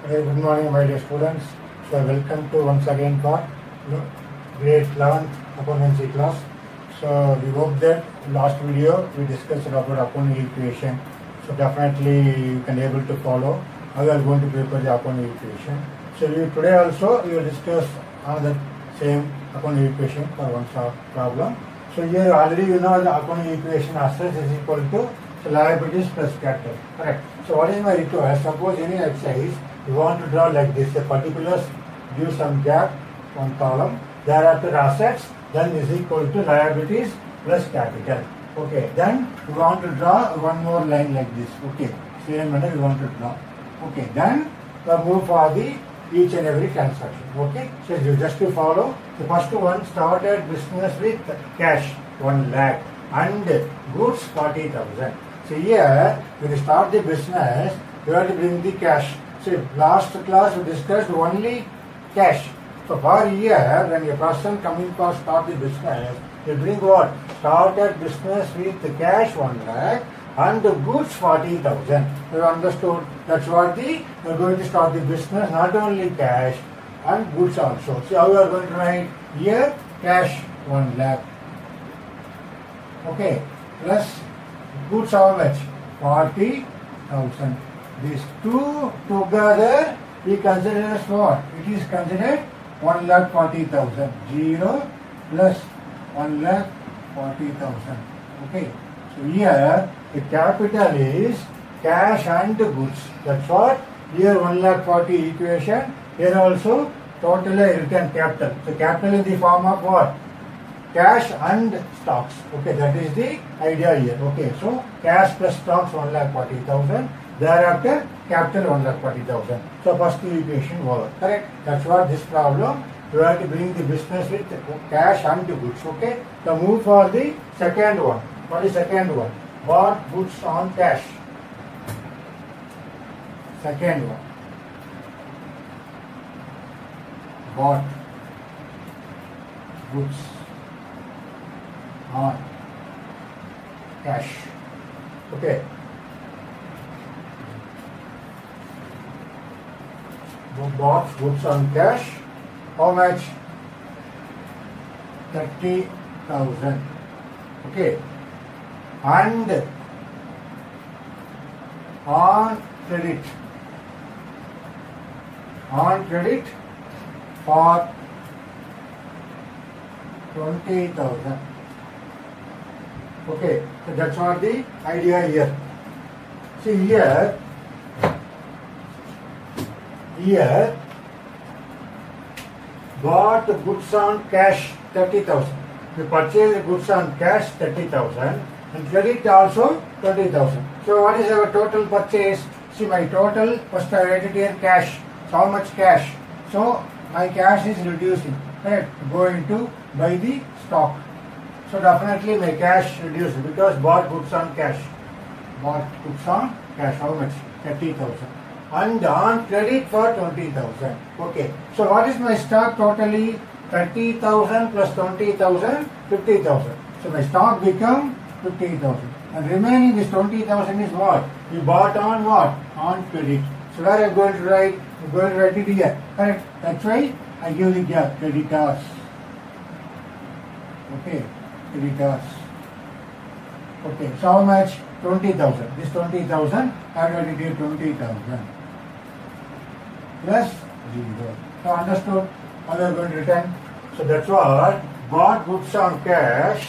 Okay, good morning, my dear students. So, welcome to once again for grade 11th accountancy class. So, we hope that last video we discussed about accounting equation. So, definitely you can able to follow how we are going to prepare the accounting equation. So, today also we will discuss another same accounting equation for one problem. So, here already you know the accounting equation assets is equal to liabilities plus capital. Correct. So, what is my request? Suppose any exercise you want to draw like this, a particular, give some gap, one column, thereafter assets, then is equal to liabilities plus capital. Okay, then you want to draw one more line like this. Okay, same manner you want to draw. Okay, then we move for the each and every transaction. Okay, so you just to follow. The first one started business with cash 1 lakh and goods 40,000. So here, when you start the business, you have to bring the cash. So last class we discussed only cash. So for here, when a person coming for start the business, you bring what? Started business with the cash 1 lakh and the goods 40,000. You understood? That's what we are going to start the business, not only cash and goods also. So how we are going to write here? Cash 1 lakh. Okay, plus goods how much? 40,000. These two together we consider as what? It is considered 1,40,000. 0 plus 1,40,000. Okay. So here the capital is cash and goods. That's what here 1,40,000 equation. Here also totally written capital. So capital in the form of what? Cash and stocks. Okay, that is the idea here. Okay, so cash plus stocks 1,40,000. Thereafter capital 1,40,000. So first equation over. Correct? That's what this problem. You have to bring the business with cash and goods. Okay. So move for the second one. What is second one? Bought goods on cash. Second one. Bought goods on cash. Okay. Bought goods on cash. How much? 30,000. Okay. And on credit. On credit for 20,000. Okay. So that's what the idea here. See here. Here, bought goods on cash 30,000. We purchase goods on cash 30,000 and credit also 20,000. So what is our total purchase? See my total, first I write it here cash. So how much cash? So my cash is reducing. Right? Going to buy the stock. So definitely my cash reduced because bought goods on cash. Bought goods on cash. How much? 30,000. And on credit for 20,000. Okay. So what is my stock totally? 30,000 plus 20,000, 50,000. So my stock become 50,000. And remaining this 20,000 is what? We bought on what? On credit. So where I am going to write? I am going to write it here. Correct? That's why I give the gap. Creditors. Okay. Creditors. Okay. So how much? 20,000. This 20,000, I have written here 20,000. Plus 0. So understood how we are going to return. So that's what bought goods on cash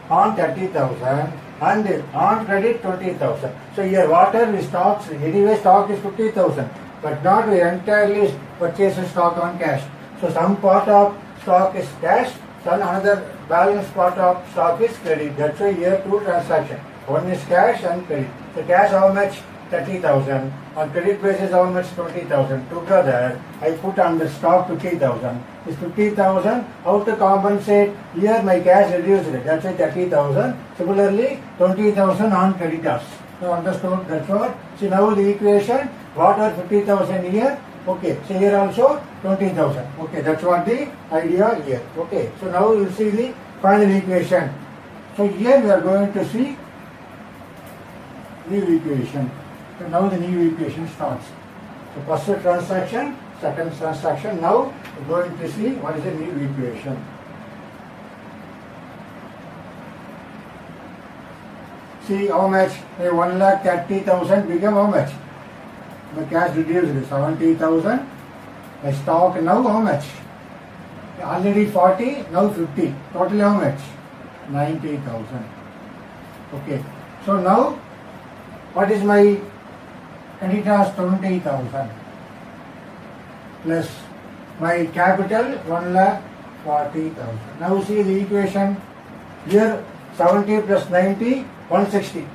on 30,000 and on credit 20,000. So here whatever stocks, anyway stock is 50,000, but not we entirely purchase stock on cash. So some part of stock is cash, some another balance part of stock is credit. That's why here two transactions. One is cash and credit. So cash how much? 30,000. On credit basis how much? 20,000. Together I put on the stock 50,000. This 50,000 how to compensate? Here my cash reduced. That's why 30,000. Similarly 20,000 on creditors. So understood? That's what. See now the equation. What are 50,000 here? Okay. So here also 20,000. Okay. That's what the idea here. Okay. So now you see the final equation. So here we are going to see new equation. So now the new equation starts. So first transaction, second transaction. Now we're going to see what is the new equation. See how much? 1,30,000 become how much? The cash reduced 70,000. The stock now how much? Already 40, now 50. Total how much? 90,000. Okay. So now, what is my creditors? 20,000 plus my capital 1,40,000. Now see the equation here. 70 plus 90, 160.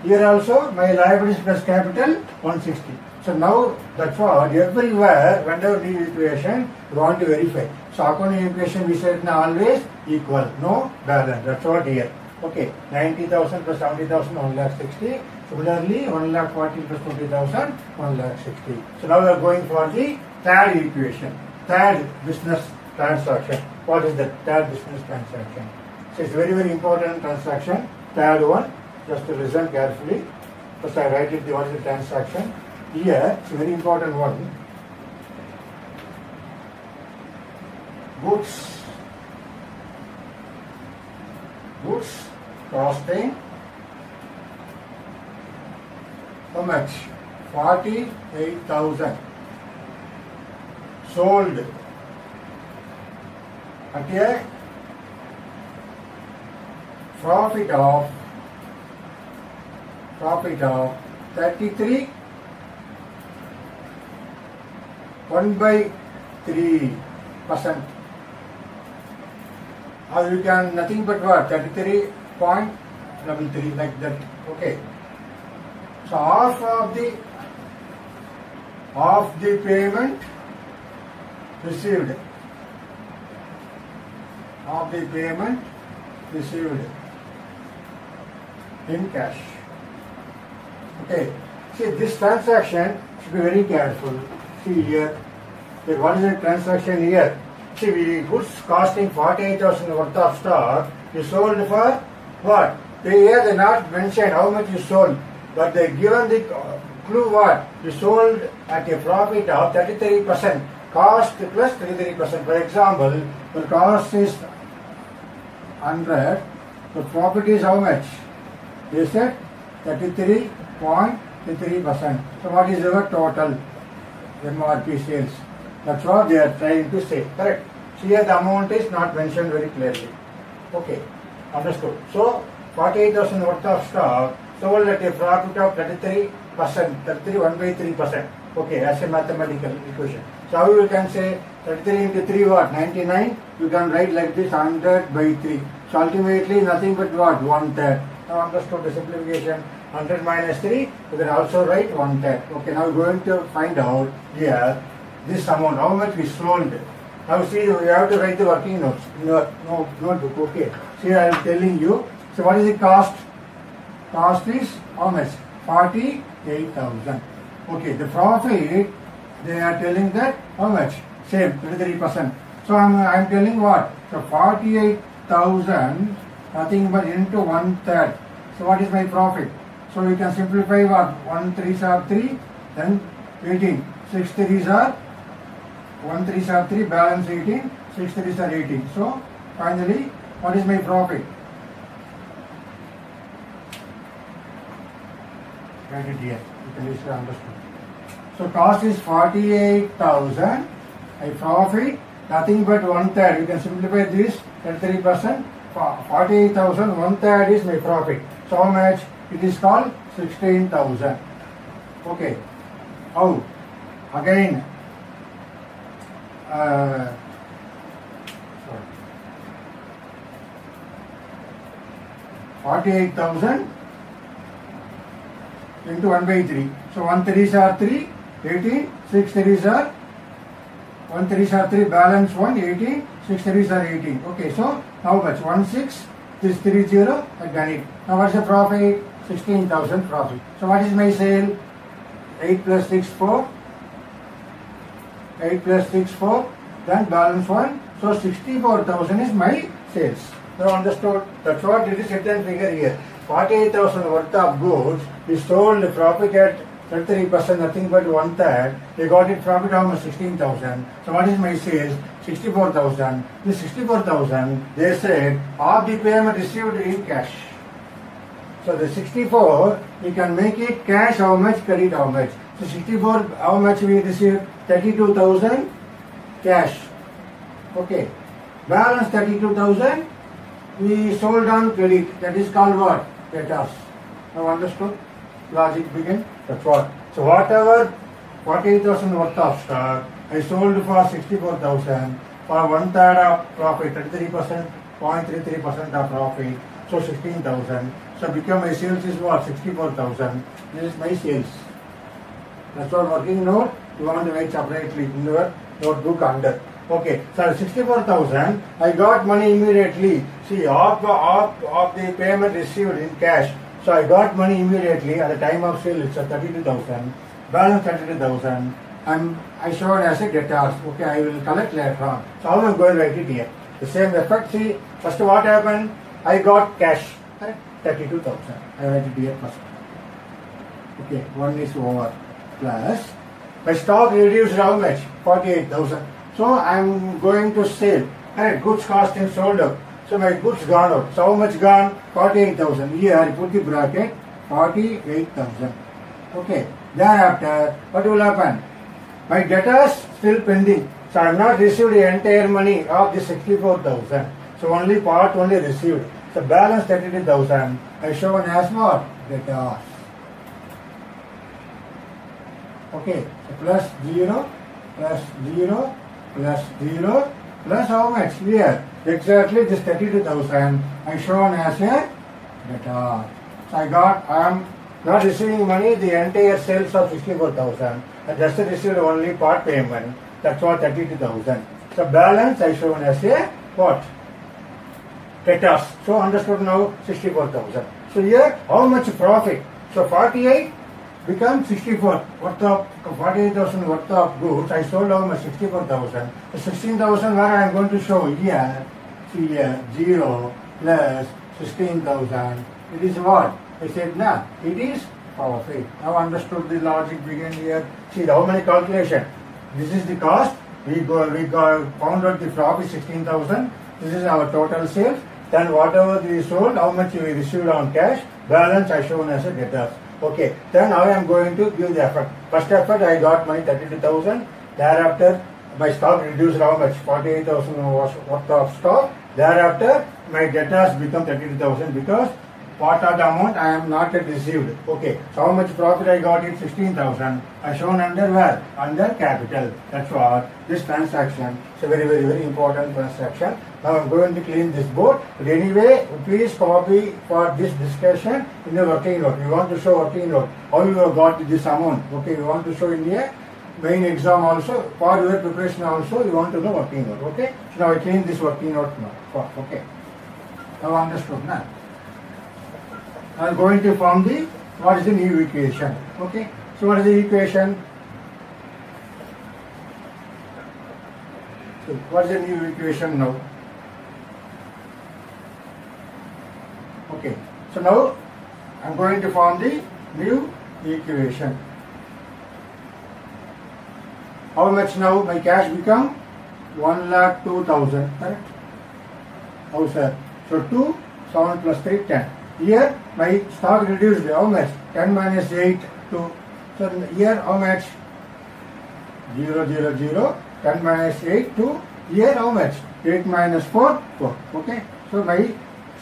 Here also my liabilities plus capital 160. So now that's what everywhere whenever the equation we want to verify. So accounting equation we said now always equal, no balance. That's what here. Okay, 90,000 plus 70,000, 1,60,000. Similarly, 1,40,000 plus 20,000, 1,60,000. So now we are going for the third equation, third business transaction. What is the third business transaction? So it's very, very important transaction. Third one, just to listen carefully. First I write it, what is the transaction. Here, it's a very important one. Goods costing how much? 48,000. Sold at a profit of 33 1/3%. Or you can nothing but what? 33.33 like that. Okay. So half of the payment received. Half the payment received in cash. Okay. See, this transaction should be very careful. See here. Okay, what is the transaction here? See, we goods costing 48,000 worth of stock. You sold for what? Here they not mentioned how much you sold, but they given the clue what? You sold at a profit of 33%. Cost plus 33%. For example, the cost is 100. The profit is how much? They said 33.33%. So what is our total MRP sales? That's what they are trying to say. Correct. So here the amount is not mentioned very clearly. Okay. Understood. So 48,000 worth of stock sold at a profit of 33%. 1/3%. Okay, as a mathematical equation. So how you can say 33 into 3 what? 99. You can write like this 100/3. So ultimately nothing but what? 1/3. Now understood the simplification. 100 minus 3. You can also write 1/3. Okay, now we're going to find out here this amount, how much we sold. Now see, you have to write the working notes in your notebook. Okay. See, I am telling you. So what is the cost? Cost is how much? 48,000. Okay, the profit, they are telling that how much? Same, 33%. So I'm telling what? So 48,000, nothing but into 1/3. So what is my profit? So you can simplify what? 1 3s are 3, then 18. 6 3s are 1 3s are 3, balance 18. 6 3s are 18. So finally, what is my profit? Write it here. You can easily understand. So cost is 48,000. I profit nothing but 1/3. You can simplify this 33%. 48,000, 1/3 is my profit. So how much? It is called 16,000. Okay. How? Again. 48,000 into 1/3. So 1 3s are 3, 18, 6 3s are 1 3s are 3, balance 1, 18, 6 3s are 18. Okay, so how much? 1 6, this 3 0, I done it. Now what's the profit? 16,000 profit. So what is my sale? 8 plus 6, 4. 8 plus 6, 4. Then balance 1. So 64,000 is my sales. Now understood? That's what it is written figure here. 48,000 worth of goods is sold profit at 33%, nothing but 1/3. They got it from it how much? 16,000. So what is my sales? 64,000. This 64,000, they said, of the payment received in cash. So the 64, we can make it cash how much, credit how much. So 64, how much we received? 32,000 cash. Okay. Balance 32,000, we sold on credit. That is called what? Debtors. Now understood? Logic begin. That's what. So whatever 48,000 worth of stock, I sold for 64,000 for 1/3 of profit, 33%, 0.33% of profit. So 16,000. So become my sales is what? 64,000. This is my sales. That's what working note. You want to write separately in your notebook under. Okay, so 64,000, I got money immediately. See, of the payment received in cash. So I got money immediately at the time of sale. It's a 32,000. Balance 32,000. I showed as a debtors. Okay, I will collect later on. So how am I going to write it here? The same effect. See, first what happened? I got cash. 32,000. I write it here first. Okay, one is over. Plus, my stock reduced how much? 48,000. So I am going to sell. Alright, goods costing sold out. So my goods gone out. So how much gone? 48,000. Here I put the bracket 48,000. Okay. Thereafter, what will happen? My debtors still pending. So I have not received the entire money of the 64,000. So only part only received. So balance 32,000. I shown as what? Debtors. Okay. So plus 0, plus 0, plus 0, plus how much? Here. Exactly this 32,000 I shown as a debtor. So I am not receiving money, the entire sales of 64,000. I just received only part payment. That's what 32,000. So balance I shown as a what? Debtors. So understood now 64,000. So here how much profit? So 48 becomes 64 worth of 48,000 worth of goods. I sold how much? 64,000. So 16,000 where I am going to show here. See here 0 plus 16,000. It is what? I said nah. It is profit. Now understood the logic begin here. See how many calculation. This is the cost. We found out the profit 16,000. This is our total sales. Then whatever we sold, how much we received on cash. Balance I shown as a debtors. Okay, then now I am going to give the effort. First effort I got my 32,000. Thereafter my stock reduced how much? 48,000 worth of stock. Thereafter my debtors become 32,000 because part of the amount I am not yet received. Okay, so how much profit I got it? 16,000. I shown under where? Under capital. That's what this transaction. It's a very important transaction. Now I am going to clean this board. But anyway, please copy for this discussion in the working note. You want to show working note. How you have got this amount. Okay, you want to show in the main exam also. For your preparation also, you want to know working note. Okay. So now I clean this working note now. Okay. Now understood now. I am going to form the, what is the new equation. Okay. So what is the equation? So what is the new equation now? Okay. So now I am going to form the new equation. How much now? My cash become 1,02,000. Correct? How sir? So 2, 7 plus 3, 10. Here my stock reduced how much? 10 minus 8 2. So here how much? 0 0 0. 10 minus 8 2. Here how much? 8 minus 4 4. Okay. So my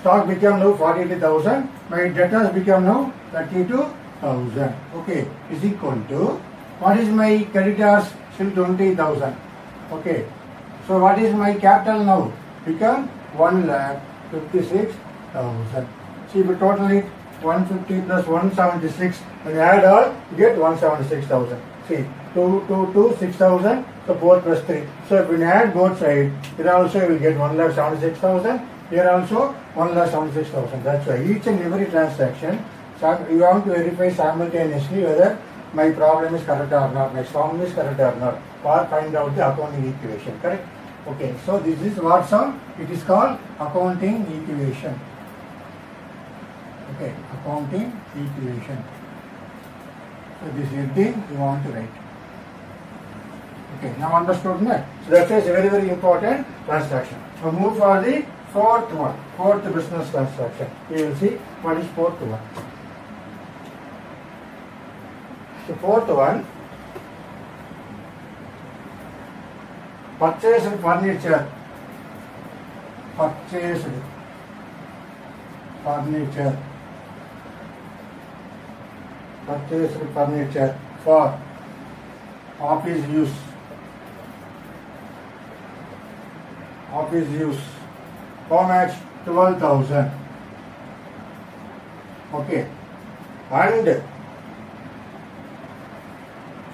stock become now 42,000. My debtors become now 32,000. Okay. Is equal to, what is my creditors? Still 20,000. Okay. So what is my capital now? Become 1,56,000. See, if you total it 150 plus 176, when you add all, you get 176,000. See, 2 6,000, so 4 plus 3. So if you add both sides, here also you will get 1,76,000. Here also 1,76,000. That's why each and every transaction, you want to verify simultaneously whether my problem is correct or not, my sum is correct or not, or find out the accounting equation. Correct? Okay. So this is what sum? It is called accounting equation. Okay, accounting equation. So this heading you want to write. Okay, now understood, no? So that is a very, very important transaction. Now move for the fourth one, fourth business transaction. We will see what is fourth one. The fourth one, purchase furniture. Purchase furniture. Purchase furniture for office use. Office use. How much? 12,000. Okay. And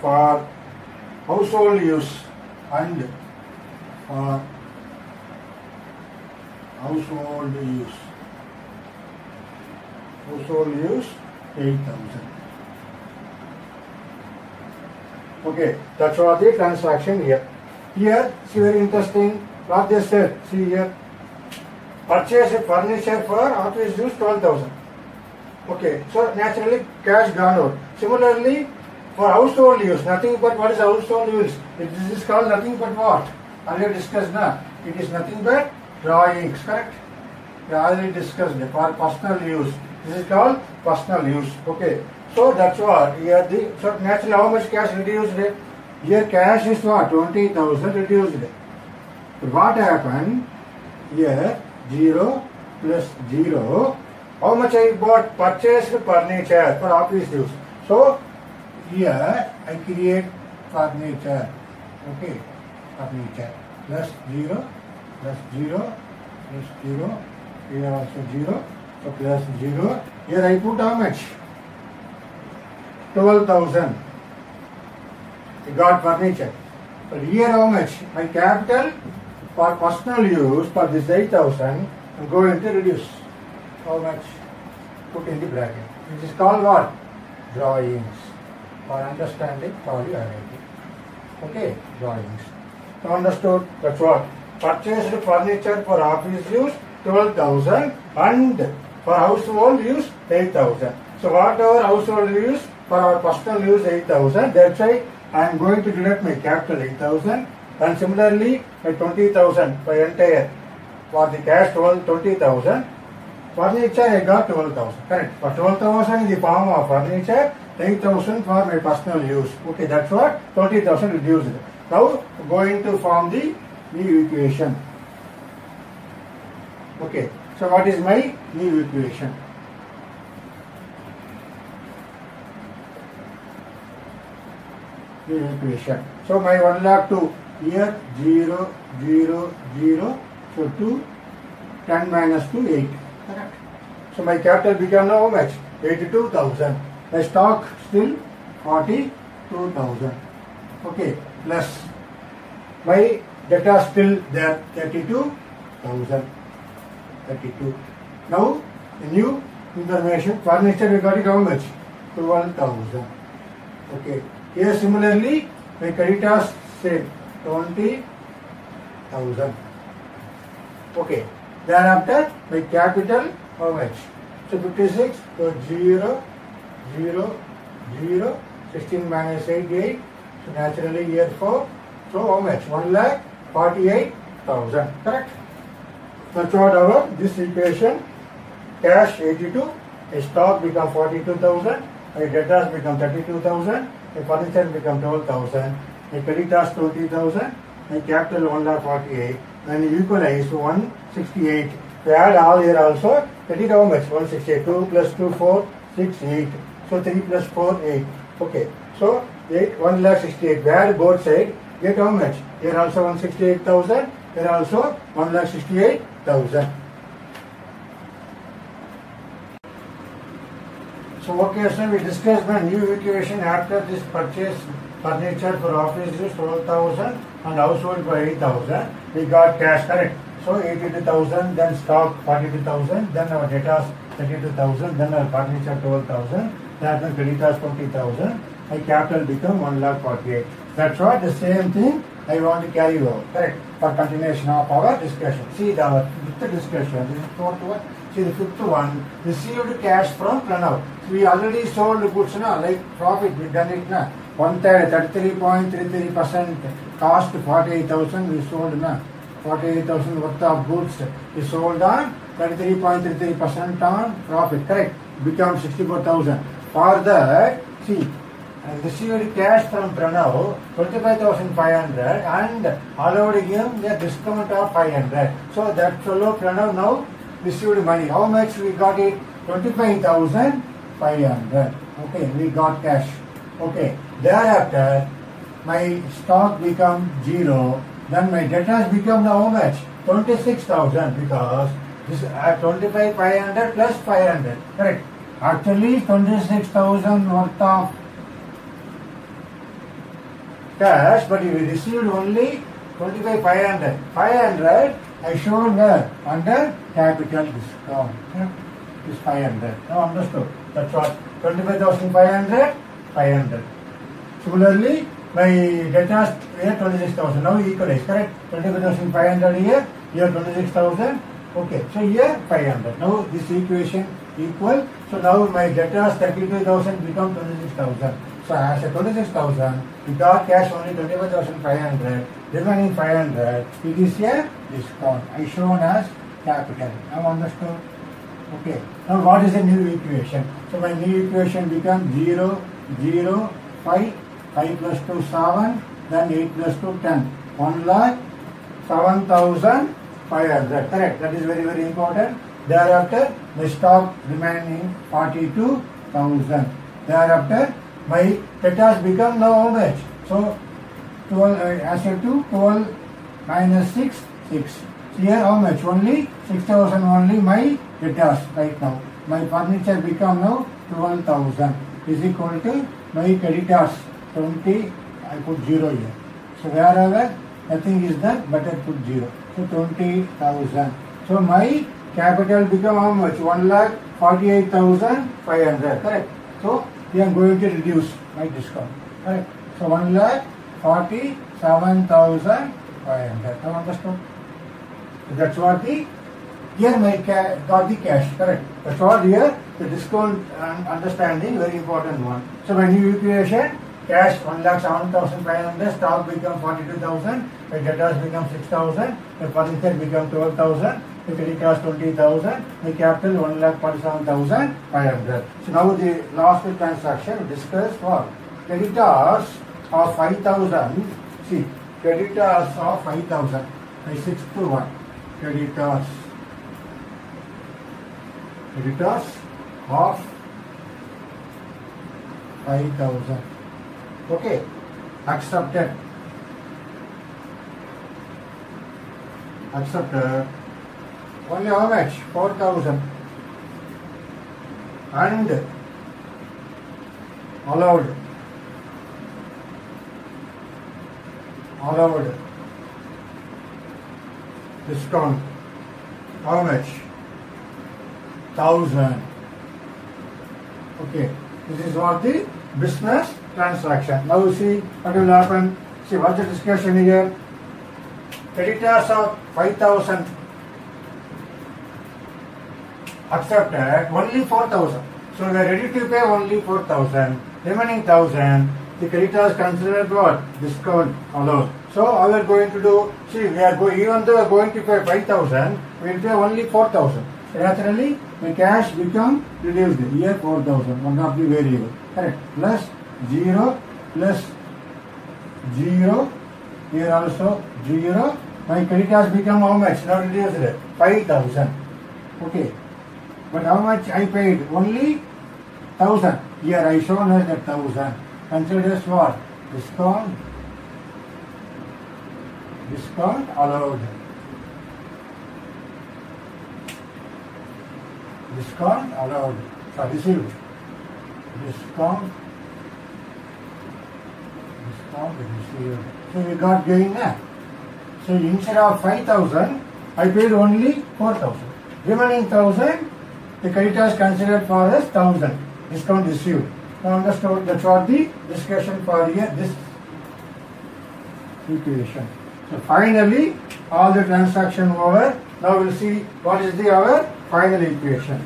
for household use. And for household use. Household use 8,000. Okay, that's what the transaction here. Here, see, very interesting. What they said, see here. Purchase a furniture for office use 12,000. Okay, so naturally cash gone out. Similarly, for household use, nothing but what is household use? This is called nothing but what? Already discussed now. It is nothing but drawings, correct? We already discussed it. For personal use. This is called personal use. Okay. So that's what here the so naturally how much cash reduced? Here cash is what? 20,000 reduced. But what happened? Here 0 plus 0. How much I bought? Purchased furniture for office use. So here I create furniture. Okay. Furniture. Plus 0 plus 0 plus 0. Here also 0. So plus 0. Here I put how much? 12,000. I got furniture. But here how much? My capital for personal use for this 8,000 I'm going to reduce. How much? Put in the bracket. Which is called what? Drawings. For understanding for the writing. Okay? Drawings. So understood? That's what? Purchased furniture for office use 12,000 and for household use 8,000. So whatever household use for our personal use 8,000, that's why I am going to deduct my capital 8,000 and similarly my 20,000 for entire for the cash 20,000. Furniture I got 12,000, correct? For 12,000 in the form of furniture, 8,000 for my personal use. Okay, that's what 20,000 reduced. Now going to form the new equation. Okay, so what is my new equation? New equation. So my 1 lakh 2 here 0, 0, 0. So 2, 10 minus 2, 8. Correct. So my capital become now how much? 82,000. My stock still 42,000. Okay, plus my data still there 32,000. 32. Now the new information furniture we got it how much? 12,000. Okay. Here similarly my creditors same 20,000. Okay. Thereafter my capital how much? So 56. So 0, 0, 0. 16 minus 8, 8. So naturally here 4. So how much? 1,48,000. Correct? That's what our this equation. Cash 82. A stock become 42,000. A debtors become 32,000. A furniture become 12,000. A creditors 20,000. A capital 1,48,000. And equalize 168. We add all here also. That is how much? 168. 2 plus 2, 4, 6, 8. So 3 plus 4, 8. Okay. So 8, 1,68,000. We add both sides. Get how much? Here also 168,000. Here also 1,68,000. So okay, so we discussed the new equation after this purchase furniture for office use 12,000 and household for 8,000. We got cash, correct? So 82,000, then stock 42,000, then our debtors 32,000, then our furniture 12,000, then creditors 20,000. My capital become 1,48,000. That's what the same thing I want to carry over, correct? For continuation of our discussion. See the with the discussion. This is fourth one. See the fifth one, received cash from Pranav. We already sold goods, like profit, we done it, one third, 33.33%, cost 48,000, we sold, 48,000 worth of goods, we sold on 33.33% on profit, correct? Become 64,000. For that, see, received cash from Pranav 25,500 and allowed him the discount of 500. So that fellow Pranav now received money. How much we got it? 25,500. Okay, we got cash. Okay, thereafter my stock become 0. Then my debtors become now how much? 26,000 because this 25,500 plus 500. Correct. Actually 26,000 worth of cash, but we received only 25,500. 500 I showed where? Under capital discount. Is 500. Now understood. That's what 25,500, 500. Similarly, my debtors here 26,000. Now equalize, correct? 25,500 here 26,000. Okay, so here 500. Now this equation equal. So now my debtors 32,000 become 26,000. So as a 26,000, we got cash only 25,500, remaining 500, it is a discount. I shown as capital. Now understood? Okay. Now what is the new equation? So my new equation becomes 0, 0, 5, 5 plus 2, 7, then 8 plus 2, 10. 1,07,500. Correct. That is very, very important. Thereafter, my stock remaining 42,000. Thereafter, my debtors become now how much? So 12 as a 12 minus 6, 6. So here how much? Only 6,000 only my debtors right now. My furniture become now 12,000 is equal to my creditors 20. I put 0 here. So wherever nothing is there, better put 0. So 20,000. So my capital become how much? 1,48,500. Correct. So we are going to reduce my discount. Correct. So 1,47,500. Now understood? So that's what the here my got the cash. Correct. That's what here the discount and understanding very important one. So my new equation, cash 1,07,500, stock become 42,000, my debtors become 6,000, my furniture become 12,000. The credit cost 20,000, the capital 1,47,500. So now the last transaction we discussed what? Creditors of 5,000. See, creditors of 5,000. My 6th one. Creditors of 5,000. Okay, accepted. Only how much? 4,000. And allowed discount. How much? 1,000. Okay, this is what the business transaction. Now you see what will happen. See what's the discussion here. Creditors of 5,000 accepted, only 4,000. So we are ready to pay only 4,000. Remaining 1,000, the creditors considered what? Discount allowed. So all we are going to do, see we are going, even though we are going to pay 5,000, we will pay only 4,000. Naturally, the cash become reduced. Here 4,000, one of the variable. Correct. Plus 0, plus 0, here also 0. My creditors become how much? Now reduced 5,000. Okay. But how much I paid? Only 1,000. Here I shown as that 1,000. Considers what? Discount allowed. Discount allowed. So received. Discount received. So we got gain now. So instead of 5,000, I paid only 4,000. Remaining 1,000, the creditors considered for as 1,000. Discount received. Now understood. That's what the discussion for here, this equation. So finally, all the transaction over. Now we'll see what is the our final equation.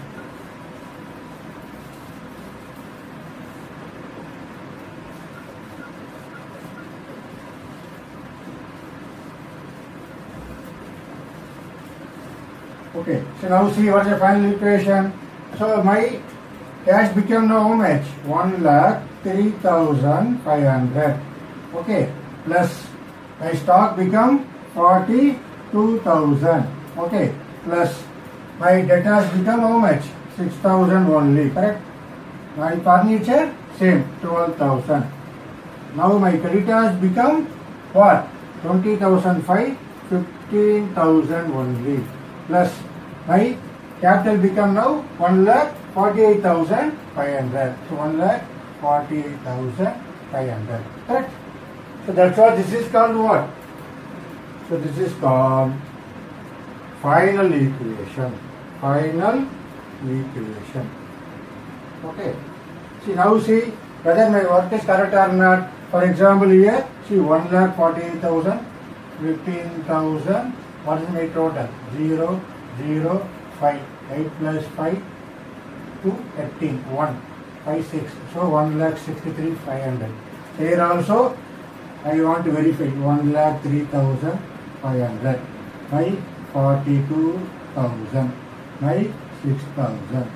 Okay, so now see what's the final equation. So my cash became now how much? 1,03,500. Okay, plus my stock become 42,000. Okay, plus my debtors become how much? 6,000 only, correct? My furniture same, 12,000. Now my creditors become what? 20,005, 15,000 only. Plus my capital become now 1,48,500. So 1,48,500. Correct? So that's what this is called what? So this is called final equation. Final equation. Okay. See now see whether my work is correct or not. For example here, see 1,48,000, 15,000. What is my total? 0, 0, 5. 8 plus 5, 2, 13, 1, 5, 6. So 1,63,500. Here also I want to verify 1,03,500 by 42,000 by 6,000.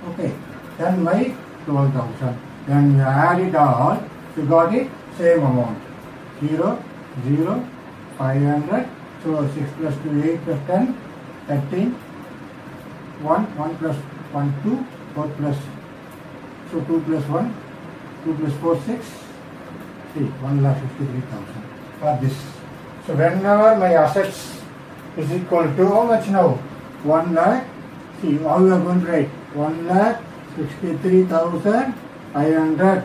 Okay. Then by 12,000. Then you add it all. You got it same amount. 0, 0, 500. So 6 plus 2, 8 plus 10, 13, 1, 1 plus 1, 2, 4 plus, so 2 plus 1, 2 plus 4, 6, 3, 1,53,000 for this. So whenever my assets is equal to how much now? 1 lakh, see how you are going to write? 1,63,500.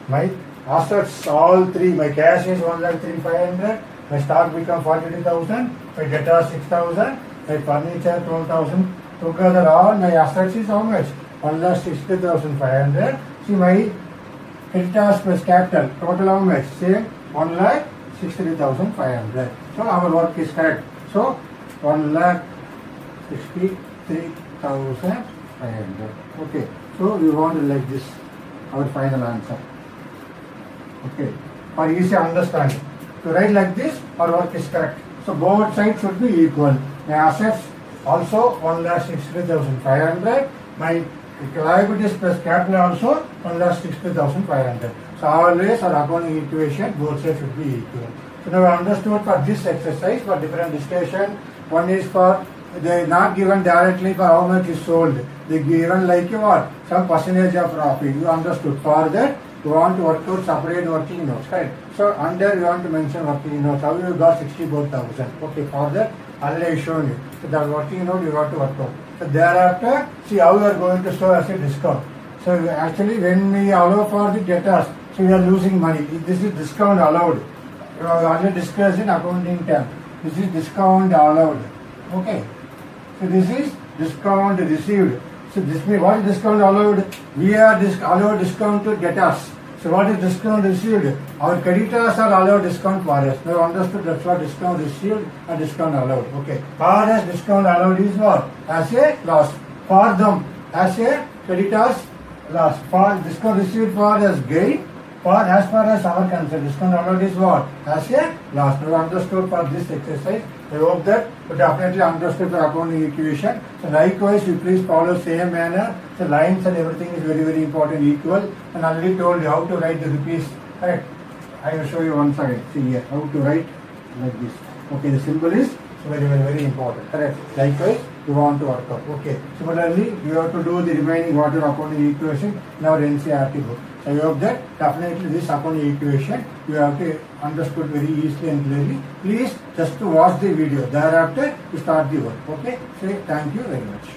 My assets all three, my cash is 1,03,500. My stock become 42,000, my debtor 6,000, my furniture 12,000. Together all my assets is how much? 1,60,500. See my creditors plus capital total how much? Same 1,63,500. So our work is correct. So 1,63,500. Okay. So we want to like this our final answer. Okay. For easy understanding. To write like this, our work is correct. So both sides should be equal. My assets also 1,63,500. My liabilities plus capital also 1,60,500. So always our accounting equation both sides should be equal. So now I understood for this exercise for different discussion. One is for they not given directly for how much is sold. They given like what? Some percentage of profit. You understood. For that you want to work out separate working notes, right? So under you want to mention working notes. How you got 64,000? Okay, for that already shown you. So that working note you got to work out. So thereafter, see how you are going to show as a discount. So actually when we allow for the debtors, so we are losing money. This is discount allowed. We have already discussed in accounting term. This is discount allowed. Okay. So this is discount received. So this means what is discount allowed? We are allowed discount to debtors. So what is discount received? Our creditors are allowed discount for us. Now understood that's what discount received and discount allowed. Okay. For us discount allowed is what? As a loss. For them as a creditors loss. For discount received for us gain. For as far as our concern, discount allowed is what? As a loss. Now understood for this exercise. I hope that you definitely understood the accounting equation. So likewise, you please follow same manner. The lines and everything is very, very important, equal. And I already told you how to write the rupees. Correct. I will show you once again. See here, how to write like this. Okay, the symbol is very, very, very important. Correct. Likewise, you want to work out. Okay. Similarly, you have to do the remaining water accounting equation in our NCERT book. I hope that definitely this accounting equation you have to understood very easily and clearly. Please just to watch the video. Thereafter, you start the work. Okay. Say thank you very much.